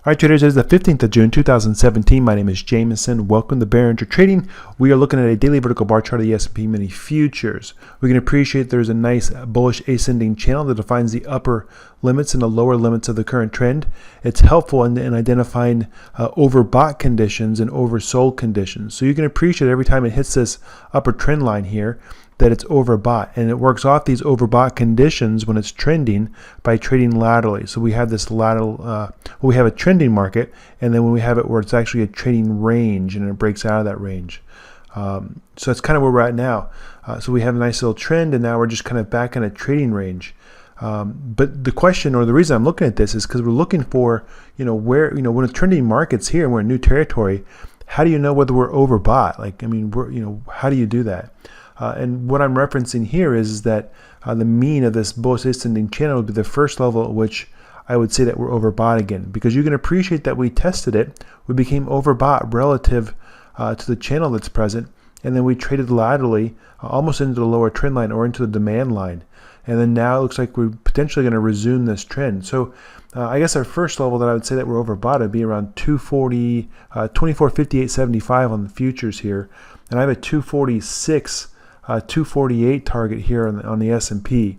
All right, traders, it is the 15th of June, 2017. My name is Jameson. Welcome to Behringer Trading. We are looking at a daily vertical bar chart of the S&P Mini Futures. We can appreciate there's a nice bullish ascending channel that defines the upper limits and the lower limits of the current trend. It's helpful in identifying overbought conditions and oversold conditions. So you can appreciate every time it hits this upper trend line here that it's overbought, and it works off these overbought conditions when it's trending by trading laterally. So we have this lateral, we have a trending market, and then when we have it where it's actually a trading range and it breaks out of that range. So that's kind of where we're at now. So we have a nice little trend, and now we're just kind of back in a trading range. But the question, or the reason I'm looking at this, is because we're looking for, where, when a trending market's here and we're in new territory, how do you know whether we're overbought? Like, I mean, how do you do that? And what I'm referencing here is that the mean of this bullish ascending channel would be the first level at which I would say that we're overbought again, because you can appreciate that we tested it, we became overbought relative to the channel that's present, and then we traded laterally almost into the lower trend line or into the demand line, and then now it looks like we're potentially going to resume this trend. So I guess our first level that I would say that we're overbought would be around 240, 2458.75 on the futures here, and I have a 246. 248 target here on the S&P.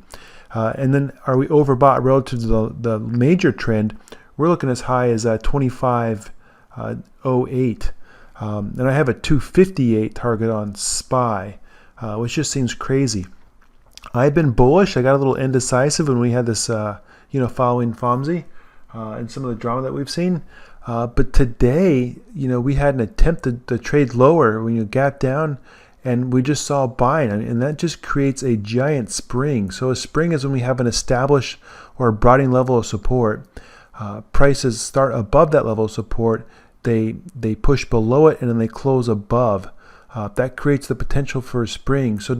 And then are we overbought relative to the major trend? We're looking as high as 2508. And I have a 258 target on SPY, which just seems crazy. I've been bullish. I got a little indecisive when we had this, following FOMC and some of the drama that we've seen. But today, we had an attempt to trade lower when you gap down, and we just saw buying, and that just creates a giant spring. So a spring is when we have an established or a broadening level of support. Prices start above that level of support, they push below it, and then they close above. That creates the potential for a spring. So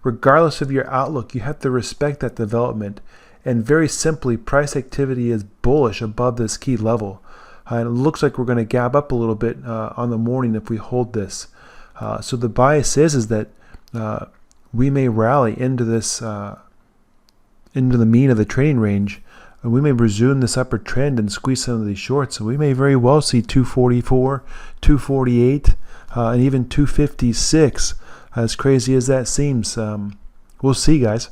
regardless of your outlook, you have to respect that development. And very simply, price activity is bullish above this key level. And it looks like we're going to gap up a little bit on the morning if we hold this. So the bias is that we may rally into this, into the mean of the trading range, and we may resume this upper trend and squeeze some of these shorts. So we may very well see 244, 248, and even 256. As crazy as that seems, we'll see, guys.